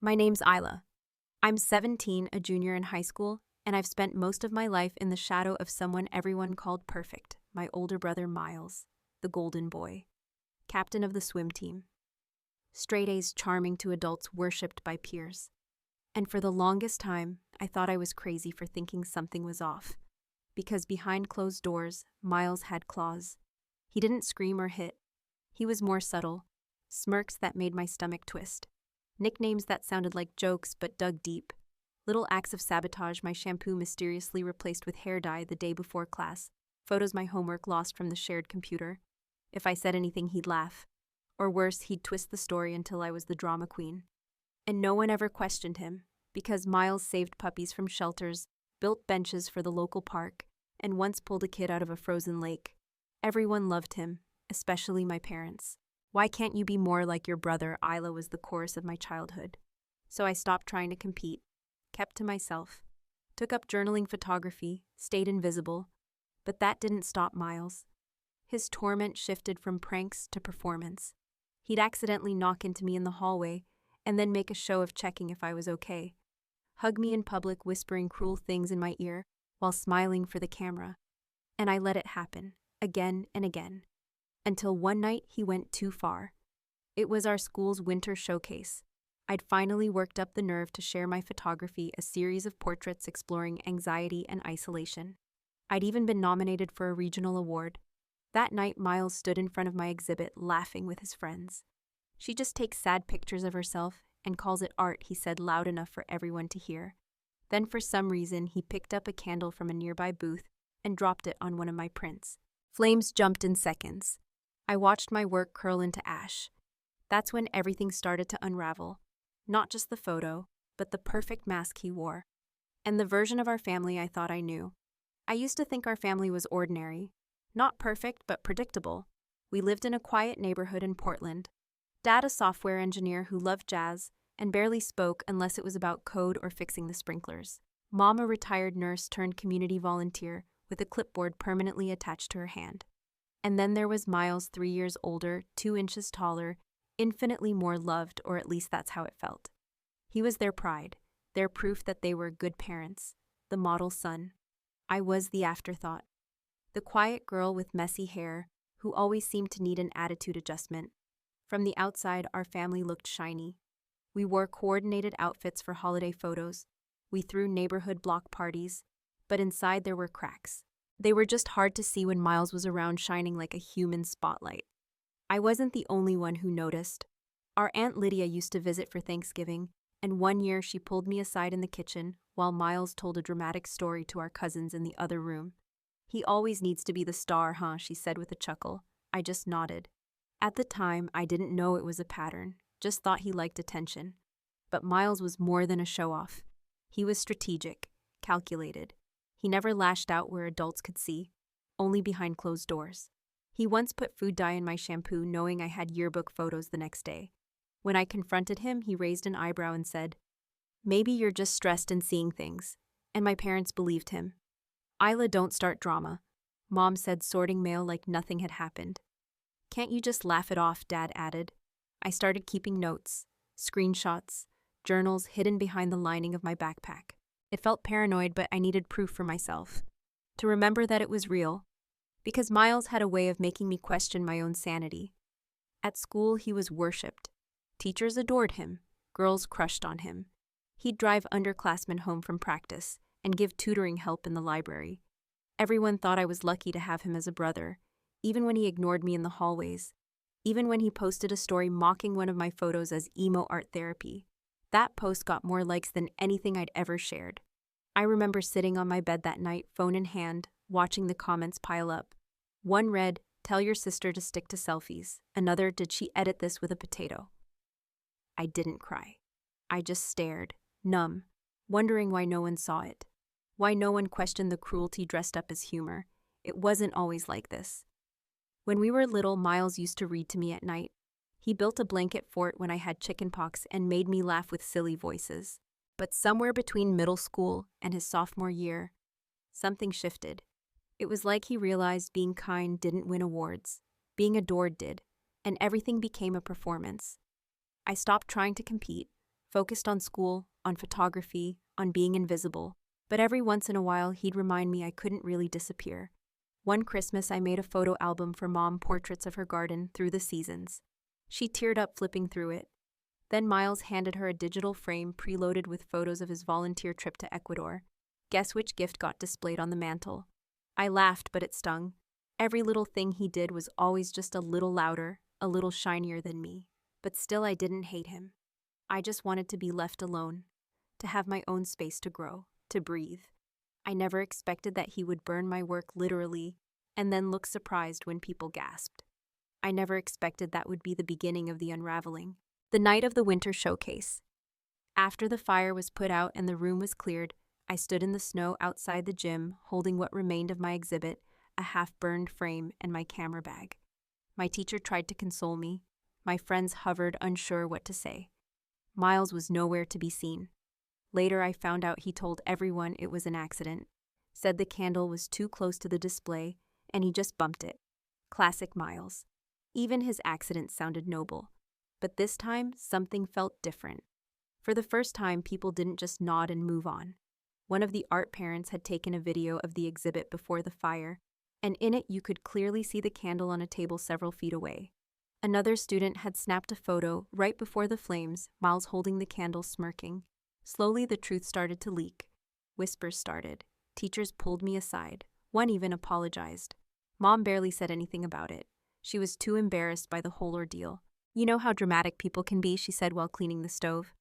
My name's Isla. I'm 17, a junior in high school, and I've spent most of my life in the shadow of someone everyone called perfect, my older brother Miles, the golden boy, captain of the swim team. Straight A's charming to adults worshipped by peers. And for the longest time, I thought I was crazy for thinking something was off. Because behind closed doors, Miles had claws. He didn't scream or hit. He was more subtle, smirks that made my stomach twist. Nicknames that sounded like jokes but dug deep. Little acts of sabotage, my shampoo mysteriously replaced with hair dye the day before class. Photos my homework lost from the shared computer. If I said anything, he'd laugh. Or worse, he'd twist the story until I was the drama queen. And no one ever questioned him, because Miles saved puppies from shelters, built benches for the local park, and once pulled a kid out of a frozen lake. Everyone loved him, especially my parents. Why can't you be more like your brother? Isla was the chorus of my childhood. So I stopped trying to compete, kept to myself, took up journaling photography, stayed invisible. But that didn't stop Miles. His torment shifted from pranks to performance. He'd accidentally knock into me in the hallway and then make a show of checking if I was okay. Hug me in public, whispering cruel things in my ear while smiling for the camera. And I let it happen, again and again. Until one night he went too far. It was our school's winter showcase. I'd finally worked up the nerve to share my photography, a series of portraits exploring anxiety and isolation. I'd even been nominated for a regional award. That night, Miles stood in front of my exhibit, laughing with his friends. She just takes sad pictures of herself and calls it art, he said loud enough for everyone to hear. Then for some reason, he picked up a candle from a nearby booth and dropped it on one of my prints. Flames jumped in seconds. I watched my work curl into ash. That's when everything started to unravel. Not just the photo, but the perfect mask he wore. And the version of our family I thought I knew. I used to think our family was ordinary. Not perfect, but predictable. We lived in a quiet neighborhood in Portland. Dad, a software engineer who loved jazz and barely spoke unless it was about code or fixing the sprinklers. Mom, a retired nurse turned community volunteer with a clipboard permanently attached to her hand. And then there was Miles, 3 years older, 2 inches taller, infinitely more loved, or at least that's how it felt. He was their pride, their proof that they were good parents, the model son. I was the afterthought. The quiet girl with messy hair, who always seemed to need an attitude adjustment. From the outside, our family looked shiny. We wore coordinated outfits for holiday photos. We threw neighborhood block parties. But inside there were cracks. They were just hard to see when Miles was around, shining like a human spotlight. I wasn't the only one who noticed. Our Aunt Lydia used to visit for Thanksgiving, and one year she pulled me aside in the kitchen while Miles told a dramatic story to our cousins in the other room. "He always needs to be the star, huh?" she said with a chuckle. I just nodded. At the time, I didn't know it was a pattern, just thought he liked attention. But Miles was more than a show-off. He was strategic, calculated. He never lashed out where adults could see, only behind closed doors. He once put food dye in my shampoo, knowing I had yearbook photos the next day. When I confronted him, he raised an eyebrow and said, "Maybe you're just stressed and seeing things." And my parents believed him. "Isla, don't start drama," Mom said, sorting mail like nothing had happened. "Can't you just laugh it off?" Dad added. I started keeping notes, screenshots, journals hidden behind the lining of my backpack. It felt paranoid, but I needed proof for myself. To remember that it was real. Because Miles had a way of making me question my own sanity. At school, he was worshipped. Teachers adored him. Girls crushed on him. He'd drive underclassmen home from practice and give tutoring help in the library. Everyone thought I was lucky to have him as a brother, even when he ignored me in the hallways. Even when he posted a story mocking one of my photos as emo art therapy. That post got more likes than anything I'd ever shared. I remember sitting on my bed that night, phone in hand, watching the comments pile up. One read, "Tell your sister to stick to selfies." Another, "Did she edit this with a potato?" I didn't cry. I just stared, numb, wondering why no one saw it. Why no one questioned the cruelty dressed up as humor. It wasn't always like this. When we were little, Miles used to read to me at night. He built a blanket fort when I had chickenpox and made me laugh with silly voices. But somewhere between middle school and his sophomore year, something shifted. It was like he realized being kind didn't win awards. Being adored did, and everything became a performance. I stopped trying to compete, focused on school, on photography, on being invisible. But every once in a while, he'd remind me I couldn't really disappear. One Christmas, I made a photo album for Mom, portraits of her garden through the seasons. She teared up flipping through it. Then Miles handed her a digital frame preloaded with photos of his volunteer trip to Ecuador. Guess which gift got displayed on the mantle? I laughed, but it stung. Every little thing he did was always just a little louder, a little shinier than me. But still, I didn't hate him. I just wanted to be left alone, to have my own space to grow, to breathe. I never expected that he would burn my work literally and then look surprised when people gasped. I never expected that would be the beginning of the unraveling. The night of the winter showcase. After the fire was put out and the room was cleared, I stood in the snow outside the gym, holding what remained of my exhibit, a half-burned frame, and my camera bag. My teacher tried to console me. My friends hovered, unsure what to say. Miles was nowhere to be seen. Later, I found out he told everyone it was an accident, said the candle was too close to the display, and he just bumped it. Classic Miles. Even his accident sounded noble. But this time, something felt different. For the first time, people didn't just nod and move on. One of the art parents had taken a video of the exhibit before the fire, and in it you could clearly see the candle on a table several feet away. Another student had snapped a photo right before the flames, Miles holding the candle smirking. Slowly the truth started to leak. Whispers started. Teachers pulled me aside. One even apologized. Mom barely said anything about it. She was too embarrassed by the whole ordeal. "You know how dramatic people can be," she said while cleaning the stove.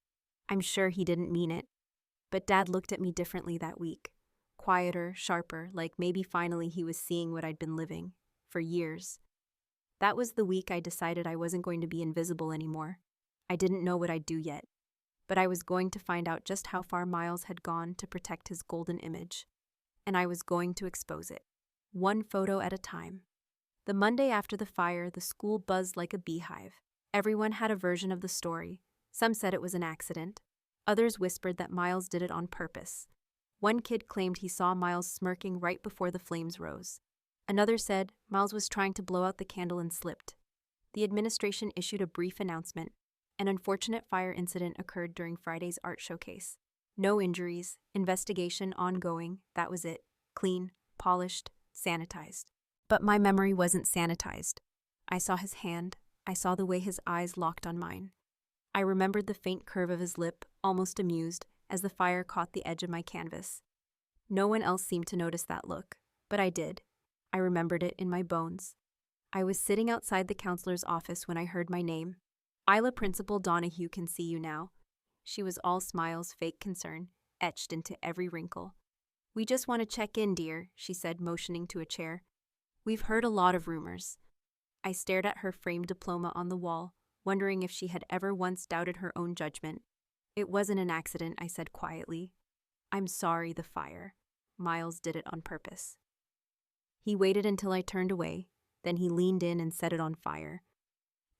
I'm sure he didn't mean it. But Dad looked at me differently that week. Quieter, sharper, like maybe finally he was seeing what I'd been living. For years. That was the week I decided I wasn't going to be invisible anymore. I didn't know what I'd do yet. But I was going to find out just how far Miles had gone to protect his golden image. And I was going to expose it. One photo at a time. The Monday after the fire, the school buzzed like a beehive. Everyone had a version of the story. Some said it was an accident. Others whispered that Miles did it on purpose. One kid claimed he saw Miles smirking right before the flames rose. Another said Miles was trying to blow out the candle and slipped. The administration issued a brief announcement. An unfortunate fire incident occurred during Friday's art showcase. No injuries, investigation ongoing, that was it. Clean, polished, sanitized. But my memory wasn't sanitized. I saw his hand. I saw the way his eyes locked on mine. I remembered the faint curve of his lip, almost amused, as the fire caught the edge of my canvas. No one else seemed to notice that look, but I did. I remembered it in my bones. I was sitting outside the counselor's office when I heard my name. "Isla Principal Donahue can see you now." She was all smiles, fake concern, etched into every wrinkle. "We just want to check in, dear," she said, motioning to a chair. "We've heard a lot of rumors." I stared at her framed diploma on the wall, wondering if she had ever once doubted her own judgment. "It wasn't an accident," I said quietly. "I'm sorry, the fire. Miles did it on purpose." He waited until I turned away, then he leaned in and set it on fire.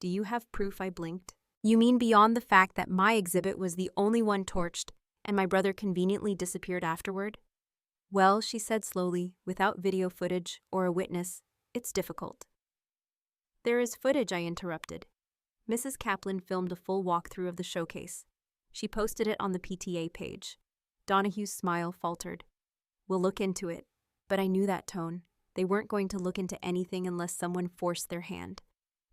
"Do you have proof?" I blinked. "You mean beyond the fact that my exhibit was the only one torched and my brother conveniently disappeared afterward?" "Well," she said slowly, "without video footage or a witness, it's difficult." "There is footage," I interrupted. Mrs. Kaplan filmed a full walkthrough of the showcase. She posted it on the PTA page. Donahue's smile faltered. "We'll look into it." But I knew that tone. They weren't going to look into anything unless someone forced their hand.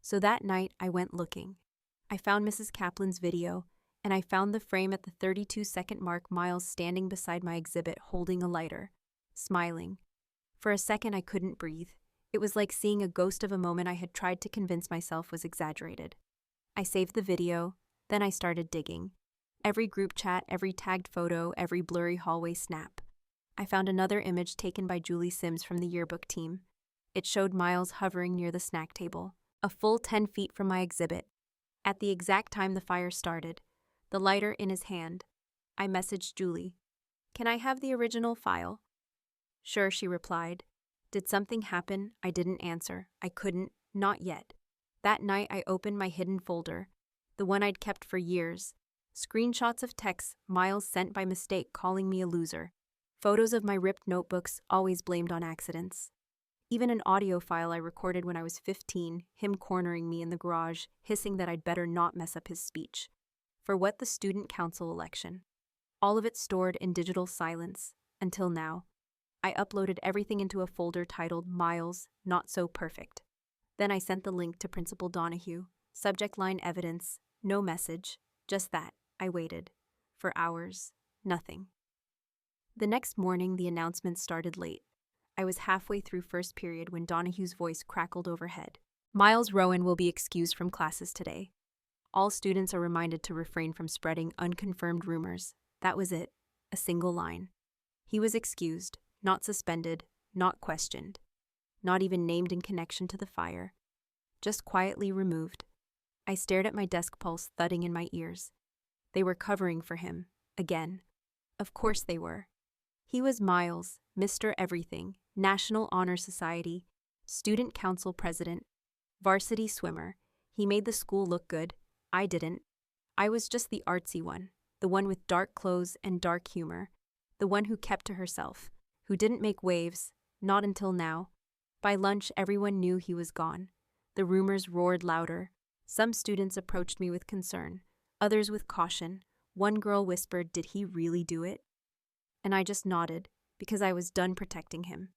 So that night, I went looking. I found Mrs. Kaplan's video, and I found the frame at the 32-second mark, Miles standing beside my exhibit holding a lighter, smiling. For a second, I couldn't breathe. It was like seeing a ghost of a moment I had tried to convince myself was exaggerated. I saved the video, then I started digging. Every group chat, every tagged photo, every blurry hallway snap. I found another image taken by Julie Sims from the yearbook team. It showed Miles hovering near the snack table, a full 10 feet from my exhibit. At the exact time the fire started, the lighter in his hand, I messaged Julie. "Can I have the original file?" "Sure," she replied. Did something happen? I didn't answer. I couldn't, not yet. That night I opened my hidden folder, the one I'd kept for years. Screenshots of texts Miles sent by mistake calling me a loser. Photos of my ripped notebooks, always blamed on accidents. Even an audio file I recorded when I was 15, him cornering me in the garage, hissing that I'd better not mess up his speech. For what, the student council election? All of it stored in digital silence, until now. I uploaded everything into a folder titled Miles, Not So Perfect. Then I sent the link to Principal Donahue. Subject line evidence, no message, just that. I waited. For hours, nothing. The next morning, the announcement started late. I was halfway through first period when Donahue's voice crackled overhead. Miles Rowan will be excused from classes today. All students are reminded to refrain from spreading unconfirmed rumors. That was it, a single line. He was excused, not suspended, not questioned, not even named in connection to the fire, just quietly removed. I stared at my desk pulse thudding in my ears. They were covering for him, again. Of course they were. He was Miles, Mr. Everything, National Honor Society, Student Council President, varsity swimmer. He made the school look good. I didn't. I was just the artsy one, the one with dark clothes and dark humor, the one who kept to herself, who didn't make waves, not until now. By lunch, everyone knew he was gone. The rumors roared louder. Some students approached me with concern, others with caution. One girl whispered, "Did he really do it?" And I just nodded, because I was done protecting him.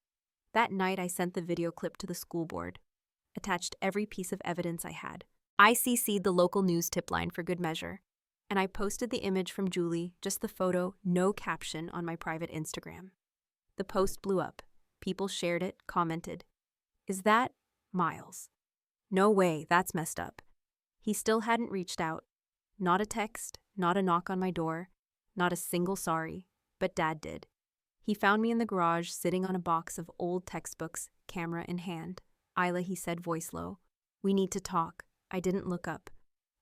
That night, I sent the video clip to the school board, attached every piece of evidence I had. I CC'd the local news tip line for good measure, and I posted the image from Julie, just the photo, no caption, on my private Instagram. The post blew up. People shared it, commented, "Is that Miles? No way, that's messed up." He still hadn't reached out. Not a text, not a knock on my door, not a single sorry, but Dad did. He found me in the garage, sitting on a box of old textbooks, camera in hand. "Isla," he said, voice low, "we need to talk." I didn't look up.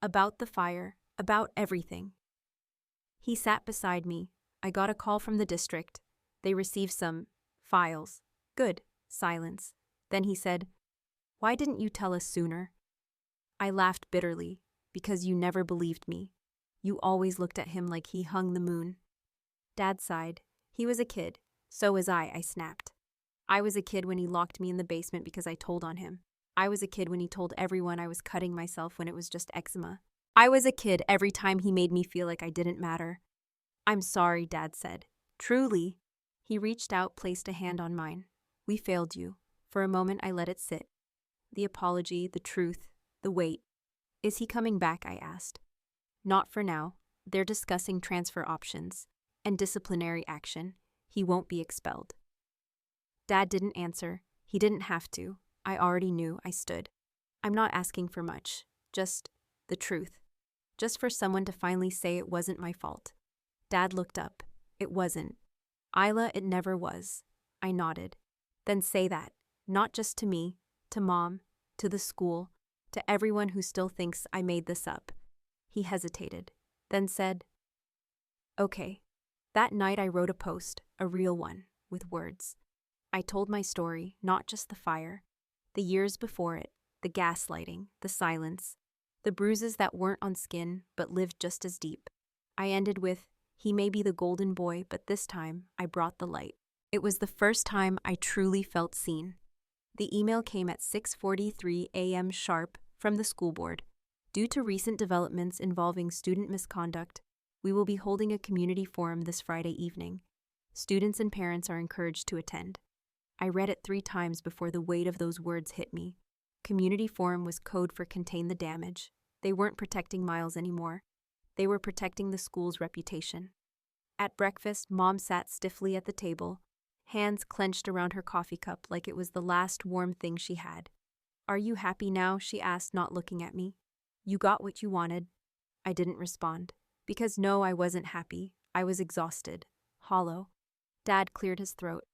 About the fire, about everything. He sat beside me. I got a call from the district. They received some files. Good. Silence. Then he said, "Why didn't you tell us sooner?" I laughed bitterly, "Because you never believed me. You always looked at him like he hung the moon." Dad sighed. "He was a kid. So was I snapped. I was a kid when he locked me in the basement because I told on him. I was a kid when he told everyone I was cutting myself when it was just eczema. I was a kid every time he made me feel like I didn't matter." "I'm sorry," Dad said. "Truly." He reached out, placed a hand on mine. "We failed you." For a moment, I let it sit. The apology, the truth, the weight. "Is he coming back?" I asked. "Not for now. They're discussing transfer options and disciplinary action. He won't be expelled." Dad didn't answer. He didn't have to. I already knew. I stood. "I'm not asking for much. Just the truth. Just for someone to finally say it wasn't my fault." Dad looked up. "It wasn't." "Isla, it never was." I nodded. "Then say that. Not just to me, to Mom, to the school, to everyone who still thinks I made this up." He hesitated, then said, "Okay." That night I wrote a post, a real one, with words. I told my story, not just the fire, the years before it, the gaslighting, the silence, the bruises that weren't on skin but lived just as deep. I ended with, "He may be the golden boy, but this time I brought the light." It was the first time I truly felt seen. The email came at 6:43 a.m. sharp from the school board. "Due to recent developments involving student misconduct, we will be holding a community forum this Friday evening. Students and parents are encouraged to attend." I read it 3 times before the weight of those words hit me. Community forum was code for contain the damage. They weren't protecting Miles anymore. They were protecting the school's reputation. At breakfast, Mom sat stiffly at the table, hands clenched around her coffee cup like it was the last warm thing she had. "Are you happy now?" she asked, not looking at me. "You got what you wanted." I didn't respond. Because no, I wasn't happy. I was exhausted, hollow. Dad cleared his throat.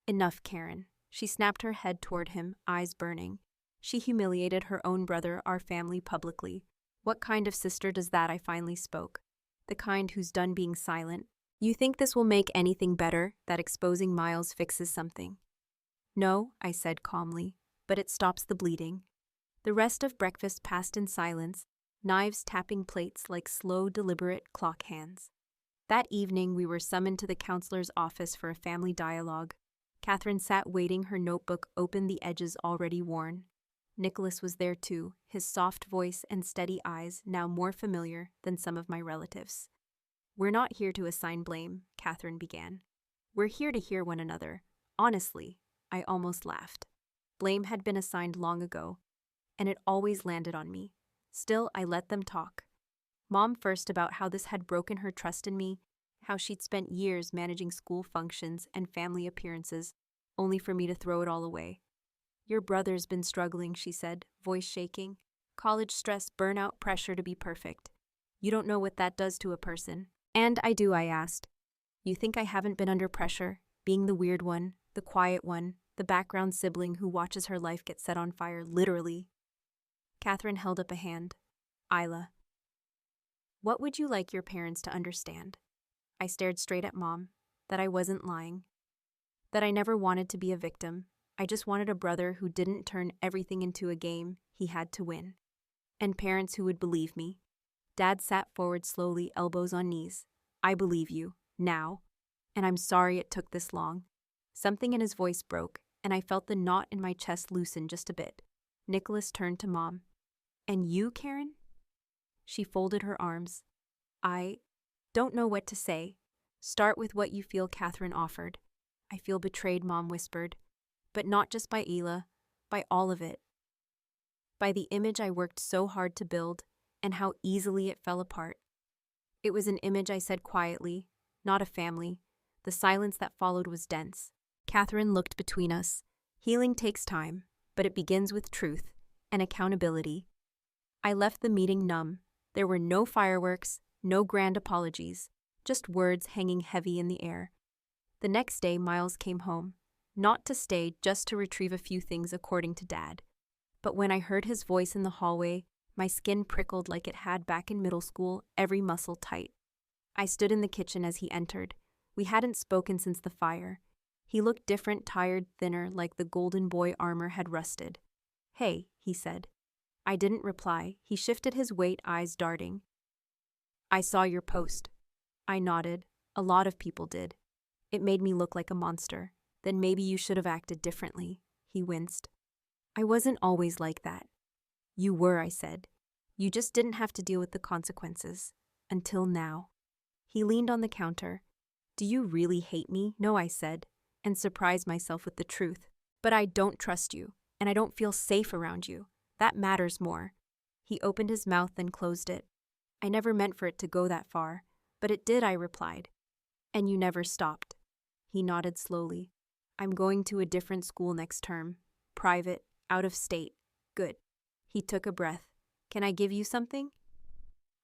"Enough, Karen." She snapped her head toward him, eyes burning. She humiliated her own brother, our family, publicly. "What kind of sister does that?" I finally spoke. "The kind who's done being silent. You think this will make anything better, that exposing Miles fixes something?" "No," I said calmly, "but it stops the bleeding." The rest of breakfast passed in silence, knives tapping plates like slow, deliberate clock hands. That evening, we were summoned to the counselor's office for a family dialogue. Catherine sat waiting, her notebook open, the edges already worn. Nicholas was there too, his soft voice and steady eyes now more familiar than some of my relatives. "We're not here to assign blame," Catherine began. "We're here to hear one another." Honestly, I almost laughed. Blame had been assigned long ago, and it always landed on me. Still, I let them talk. Mom first about how this had broken her trust in me, how she'd spent years managing school functions and family appearances, only for me to throw it all away. "Your brother's been struggling," she said, voice shaking. "College stress, burnout, pressure to be perfect. You don't know what that does to a person." "And I do," I asked. "You think I haven't been under pressure, being the weird one, the quiet one, the background sibling who watches her life get set on fire, literally?" Catherine held up a hand. "Isla, what would you like your parents to understand?" I stared straight at Mom, that I wasn't lying, that I never wanted to be a victim. I just wanted a brother who didn't turn everything into a game he had to win. And parents who would believe me. Dad sat forward slowly, elbows on knees. "I believe you, now. And I'm sorry it took this long." Something in his voice broke, and I felt the knot in my chest loosen just a bit. Nicholas turned to Mom. "And you, Karen?" She folded her arms. "I don't know what to say." "Start with what you feel," Catherine offered. "I feel betrayed," Mom whispered. "But not just by Ela, by all of it. By the image I worked so hard to build, and how easily it fell apart." It was an image, I said quietly, not a family. The silence that followed was dense. Catherine looked between us. Healing takes time, but it begins with truth and accountability. I left the meeting numb. There were no fireworks, no grand apologies, just words hanging heavy in the air. The next day, Miles came home. Not to stay, just to retrieve a few things according to Dad. But when I heard his voice in the hallway, my skin prickled like it had back in middle school, every muscle tight. I stood in the kitchen as he entered. We hadn't spoken since the fire. He looked different, tired, thinner, like the golden boy armor had rusted. "Hey," he said. I didn't reply. He shifted his weight, eyes darting. "I saw your post." I nodded. A lot of people did. "It made me look like a monster." "Then maybe you should have acted differently." He winced. "I wasn't always like that." "You were," I said. "You just didn't have to deal with the consequences. Until now." He leaned on the counter. "Do you really hate me?" "No," I said, and surprised myself with the truth. "But I don't trust you, and I don't feel safe around you. That matters more." He opened his mouth and closed it. "I never meant for it to go that far, but it did," I replied. "And you never stopped." He nodded slowly. "I'm going to a different school next term. Private, out of state. Good." He took a breath. "Can I give you something?"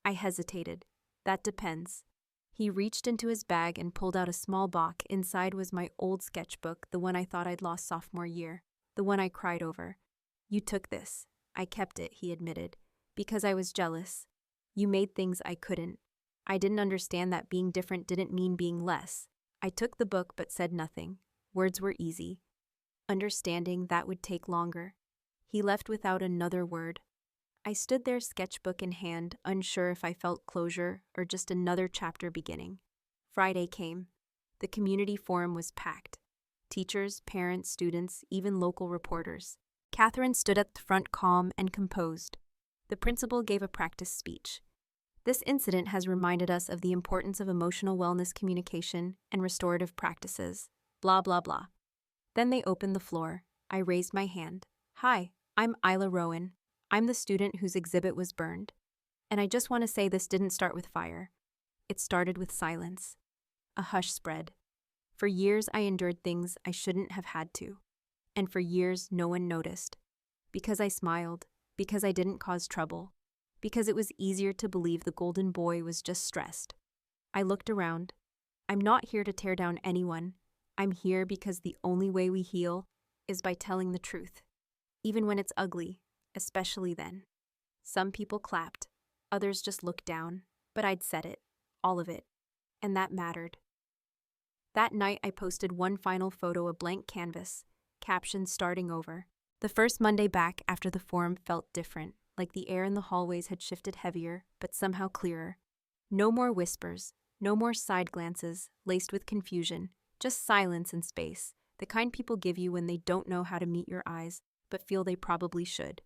I hesitated. "That depends." He reached into his bag and pulled out a small box. Inside was my old sketchbook, the one I thought I'd lost sophomore year, the one I cried over. "You took this." "I kept it," he admitted, "because I was jealous. You made things I couldn't. I didn't understand that being different didn't mean being less." I took the book but said nothing. Words were easy. Understanding, that would take longer. He left without another word. I stood there, sketchbook in hand, unsure if I felt closure or just another chapter beginning. Friday came. The community forum was packed. Teachers, parents, students, even local reporters. Catherine stood at the front, calm and composed. The principal gave a practice speech. "This incident has reminded us of the importance of emotional wellness, communication, and restorative practices. Blah, blah, blah." Then they opened the floor. I raised my hand. "Hi, I'm Isla Rowan. I'm the student whose exhibit was burned. And I just want to say this didn't start with fire. It started with silence." A hush spread. For years I endured things I shouldn't have had to. And for years no one noticed. Because I smiled. Because I didn't cause trouble. Because it was easier to believe the golden boy was just stressed. I looked around. I'm not here to tear down anyone. I'm here because the only way we heal is by telling the truth. Even when it's ugly, especially then. Some people clapped. Others just looked down. But I'd said it. All of it. And that mattered. That night I posted one final photo, a blank canvas, caption "Starting over." The first Monday back after the forum felt different, like the air in the hallways had shifted heavier, but somehow clearer. No more whispers, no more side glances, laced with confusion, just silence and space, the kind people give you when they don't know how to meet your eyes. but feel they probably should.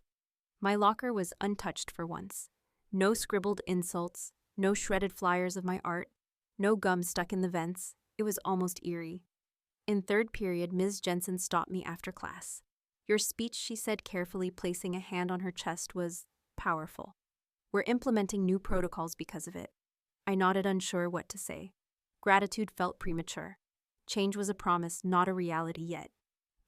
My locker was untouched for once. No scribbled insults, no shredded flyers of my art, no gum stuck in the vents. It was almost eerie. In third period, Ms. Jensen stopped me after class. Your speech, she said carefully, placing a hand on her chest, was powerful. We're implementing new protocols because of it. I nodded, unsure what to say. Gratitude felt premature. Change was a promise, not a reality yet.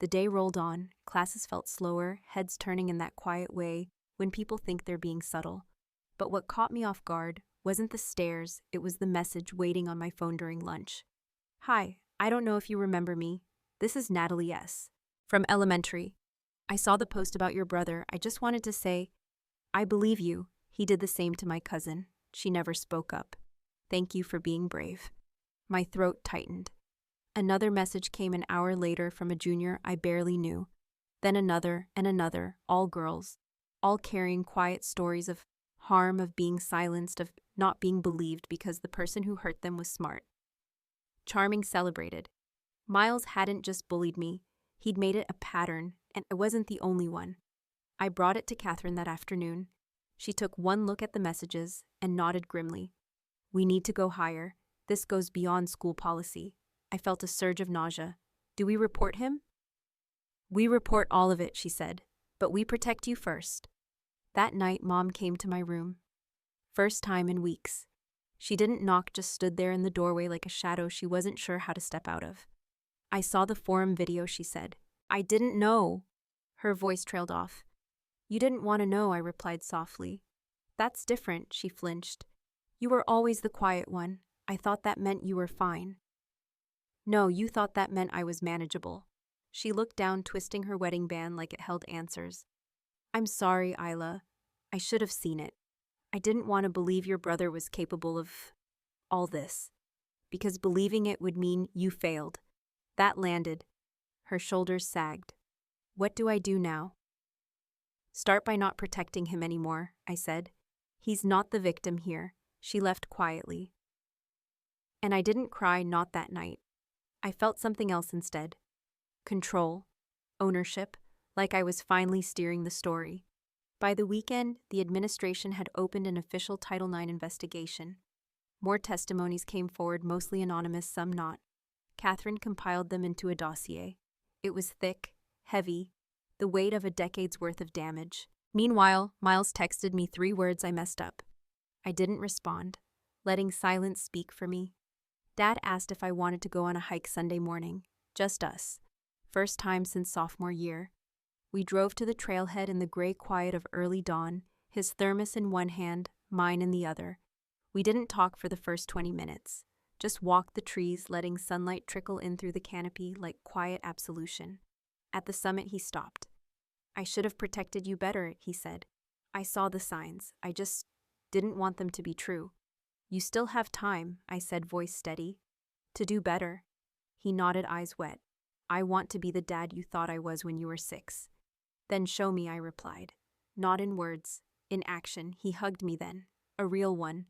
The day rolled on, classes felt slower, heads turning in that quiet way when people think they're being subtle. But what caught me off guard wasn't the stares, it was the message waiting on my phone during lunch. Hi, I don't know if you remember me. This is Natalie S. from elementary. I saw the post about your brother. I just wanted to say, I believe you. He did the same to my cousin. She never spoke up. Thank you for being brave. My throat tightened. Another message came an hour later from a junior I barely knew. Then another and another, all girls, all carrying quiet stories of harm, of being silenced, of not being believed because the person who hurt them was smart. Charming celebrated. Miles hadn't just bullied me, he'd made it a pattern, and I wasn't the only one. I brought it to Catherine that afternoon. She took one look at the messages and nodded grimly. We need to go higher. This goes beyond school policy. I felt a surge of nausea. Do we report him? We report all of it, she said, but we protect you first. That night, Mom came to my room. First time in weeks. She didn't knock, just stood there in the doorway like a shadow she wasn't sure how to step out of. I saw the forum video, she said. I didn't know. Her voice trailed off. You didn't want to know, I replied softly. That's different, she flinched. You were always the quiet one. I thought that meant you were fine. No, you thought that meant I was manageable. She looked down, twisting her wedding band like it held answers. I'm sorry, Isla. I should have seen it. I didn't want to believe your brother was capable of all this, because believing it would mean you failed. That landed. Her shoulders sagged. What do I do now? Start by not protecting him anymore, I said. He's not the victim here. She left quietly. And I didn't cry, not that night. I felt something else instead. Control. Ownership. Like I was finally steering the story. By the weekend, the administration had opened an official Title IX investigation. More testimonies came forward, mostly anonymous, some not. Catherine compiled them into a dossier. It was thick, heavy, the weight of a decade's worth of damage. Meanwhile, Miles texted me 3 words I messed up. I didn't respond, letting silence speak for me. Dad asked if I wanted to go on a hike Sunday morning. Just us. First time since sophomore year. We drove to the trailhead in the gray quiet of early dawn, his thermos in one hand, mine in the other. We didn't talk for the first 20 minutes. Just walked the trees, letting sunlight trickle in through the canopy like quiet absolution. At the summit, he stopped. I should have protected you better, he said. I saw the signs. I just didn't want them to be true. You still have time, I said, voice steady. To do better. He nodded, eyes wet. I want to be the dad you thought I was when you were 6. Then show me, I replied. Not in words, in action. He hugged me then. A real one.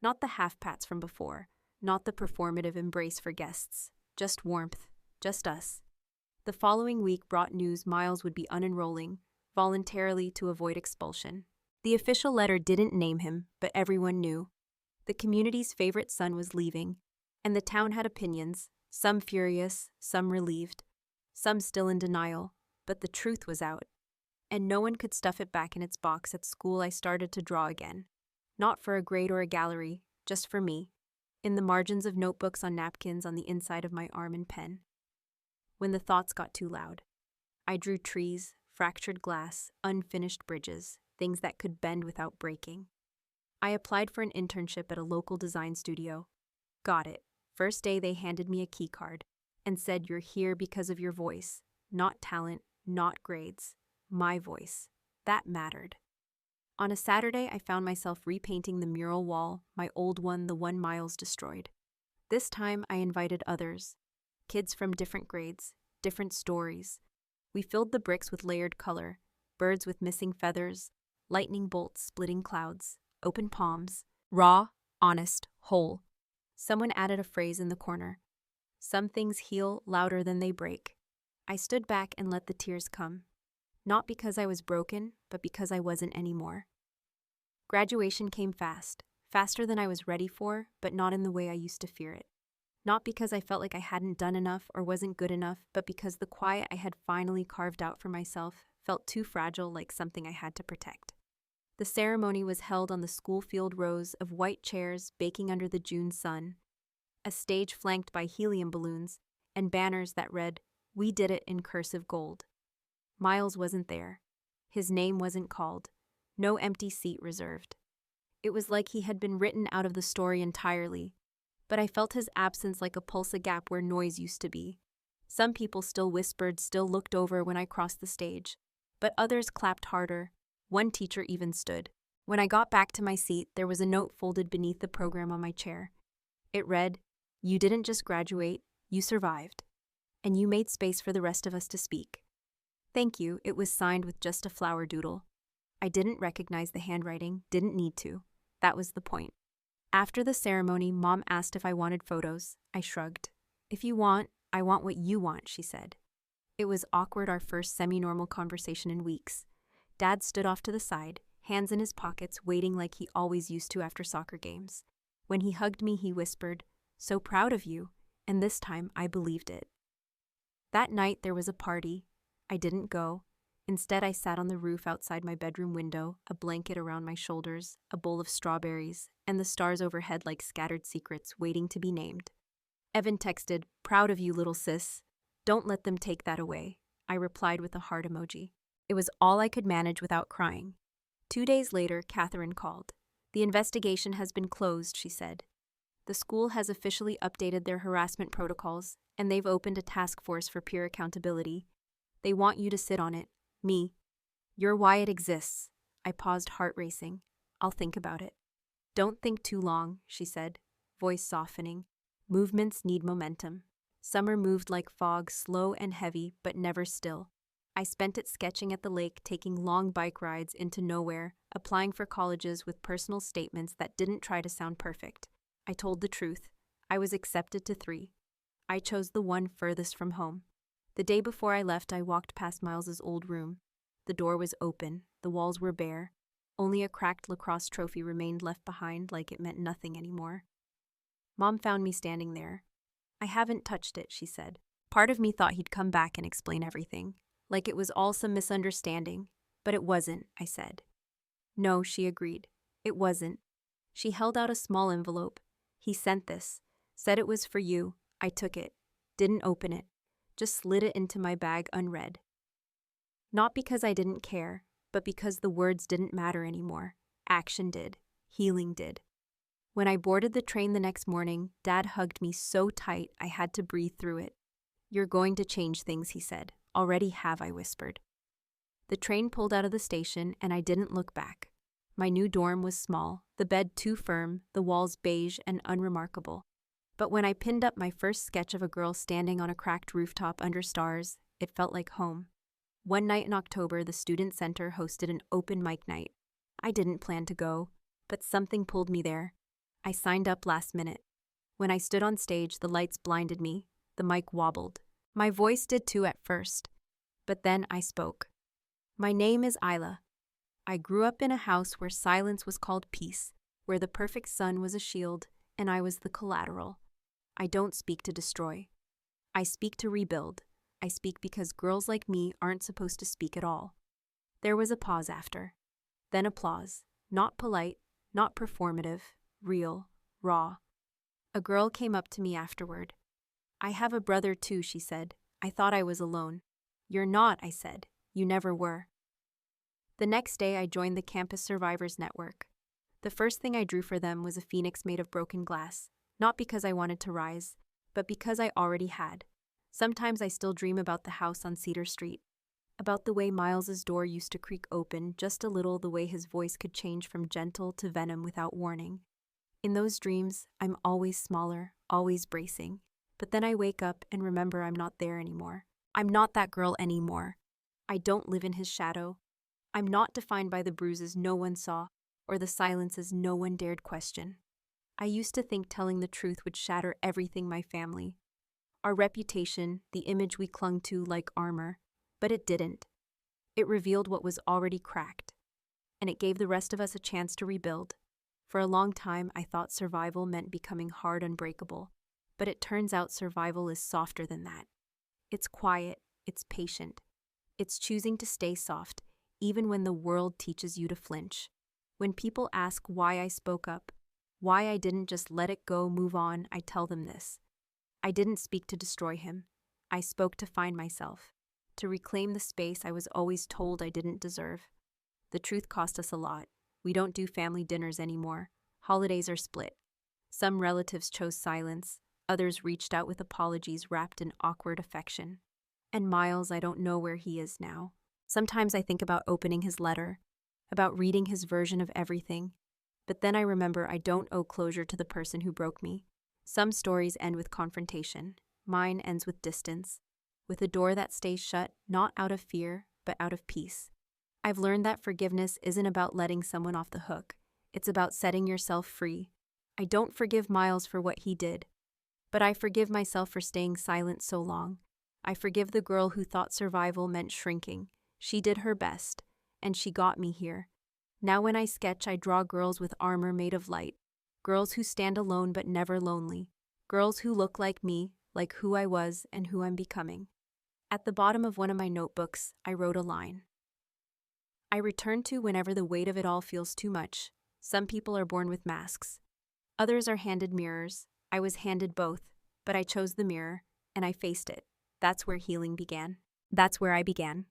Not the half-pats from before. Not the performative embrace for guests. Just warmth. Just us. The following week brought news Miles would be unenrolling, voluntarily to avoid expulsion. The official letter didn't name him, but everyone knew. The community's favorite son was leaving, and the town had opinions, some furious, some relieved, some still in denial, but the truth was out. And no one could stuff it back in its box. At school, I started to draw again. Not for a grade or a gallery, just for me. In the margins of notebooks, on napkins, on the inside of my arm, and pen. When the thoughts got too loud, I drew trees, fractured glass, unfinished bridges, things that could bend without breaking. I applied for an internship at a local design studio. Got it. First day, they handed me a key card and said, you're here because of your voice. Not talent, not grades. My voice. That mattered. On a Saturday, I found myself repainting the mural wall, my old one, the one Miles destroyed. This time, I invited others. Kids from different grades, different stories. We filled the bricks with layered color, birds with missing feathers, lightning bolts splitting clouds, open palms, raw, honest, whole. Someone added a phrase in the corner. Some things heal louder than they break. I stood back and let the tears come. Not because I was broken, but because I wasn't anymore. Graduation came fast, faster than I was ready for, but not in the way I used to fear it. Not because I felt like I hadn't done enough or wasn't good enough, but because the quiet I had finally carved out for myself felt too fragile, like something I had to protect. The ceremony was held on the school field rows of white chairs baking under the June sun, a stage flanked by helium balloons, and banners that read, "We did it," in cursive gold. Miles wasn't there. His name wasn't called. No empty seat reserved. It was like he had been written out of the story entirely, but I felt his absence like a pulse, a gap where noise used to be. Some people still whispered, still looked over when I crossed the stage, but others clapped harder. One teacher even stood. When I got back to my seat, there was a note folded beneath the program on my chair. It read, "You didn't just graduate, you survived. And you made space for the rest of us to speak." Thank you. It was signed with just a flower doodle. I didn't recognize the handwriting, didn't need to. That was the point. After the ceremony, Mom asked if I wanted photos. I shrugged. "If you want, I want what you want," she said. It was awkward, our first semi-normal conversation in weeks. Dad stood off to the side, hands in his pockets, waiting like he always used to after soccer games. When he hugged me, he whispered, "So proud of you," and this time I believed it. That night there was a party. I didn't go. Instead, I sat on the roof outside my bedroom window, a blanket around my shoulders, a bowl of strawberries, and the stars overhead like scattered secrets waiting to be named. Evan texted, "Proud of you, little sis. Don't let them take that away." I replied with a heart emoji. It was all I could manage without crying. 2 days later, Catherine called. "The investigation has been closed," she said. "The school has officially updated their harassment protocols, and they've opened a task force for peer accountability. They want you to sit on it. Me. You're why it exists." I paused, heart racing. "I'll think about it." "Don't think too long," she said, voice softening. "Movements need momentum." Summer moved like fog, slow and heavy, but never still. I spent it sketching at the lake, taking long bike rides into nowhere, applying for colleges with personal statements that didn't try to sound perfect. I told the truth. I was accepted to 3. I chose the one furthest from home. The day before I left, I walked past Miles's old room. The door was open, the walls were bare. Only a cracked lacrosse trophy remained left behind, like it meant nothing anymore. Mom found me standing there. "I haven't touched it," she said. Part of me thought he'd come back and explain everything, like it was all some misunderstanding. But it wasn't, I said. "No," she agreed. "It wasn't." She held out a small envelope. "He sent this. Said it was for you." I took it. Didn't open it. Just slid it into my bag unread. Not because I didn't care, but because the words didn't matter anymore. Action did. Healing did. When I boarded the train the next morning, Dad hugged me so tight I had to breathe through it. "You're going to change things," he said. "Already have," I whispered. The train pulled out of the station, and I didn't look back. My new dorm was small, the bed too firm, the walls beige and unremarkable. But when I pinned up my first sketch of a girl standing on a cracked rooftop under stars, it felt like home. One night in October, the student center hosted an open mic night. I didn't plan to go, but something pulled me there. I signed up last minute. When I stood on stage, the lights blinded me. The mic wobbled. My voice did too at first. But then I spoke. "My name is Isla. I grew up in a house where silence was called peace, where the perfect sun was a shield, and I was the collateral. I don't speak to destroy. I speak to rebuild. I speak because girls like me aren't supposed to speak at all." There was a pause after. Then applause. Not polite, not performative, real, raw. A girl came up to me afterward. "I have a brother too," she said. "I thought I was alone." "You're not," I said. "You never were." The next day, I joined the Campus Survivors Network. The first thing I drew for them was a phoenix made of broken glass, not because I wanted to rise, but because I already had. Sometimes I still dream about the house on Cedar Street, about the way Miles's door used to creak open just a little, the way his voice could change from gentle to venom without warning. In those dreams, I'm always smaller, always bracing. But then I wake up and remember I'm not there anymore. I'm not that girl anymore. I don't live in his shadow. I'm not defined by the bruises no one saw or the silences no one dared question. I used to think telling the truth would shatter everything, my family, our reputation, the image we clung to like armor, but it didn't. It revealed what was already cracked, and it gave the rest of us a chance to rebuild. For a long time, I thought survival meant becoming hard, unbreakable, but it turns out survival is softer than that. It's quiet, it's patient, it's choosing to stay soft, even when the world teaches you to flinch. When people ask why I spoke up, why I didn't just let it go, move on, I tell them this. I didn't speak to destroy him. I spoke to find myself, to reclaim the space I was always told I didn't deserve. The truth cost us a lot. We don't do family dinners anymore. Holidays are split. Some relatives chose silence. Others reached out with apologies wrapped in awkward affection. And Miles, I don't know where he is now. Sometimes I think about opening his letter, about reading his version of everything. But then I remember I don't owe closure to the person who broke me. Some stories end with confrontation. Mine ends with distance, with a door that stays shut, not out of fear, but out of peace. I've learned that forgiveness isn't about letting someone off the hook. It's about setting yourself free. I don't forgive Miles for what he did, but I forgive myself for staying silent so long. I forgive the girl who thought survival meant shrinking. She did her best, and she got me here. Now when I sketch, I draw girls with armor made of light, girls who stand alone but never lonely, girls who look like me, like who I was and who I'm becoming. At the bottom of one of my notebooks, I wrote a line I return to whenever the weight of it all feels too much. Some people are born with masks. Others are handed mirrors. I was handed both, but I chose the mirror, and I faced it. That's where healing began. That's where I began.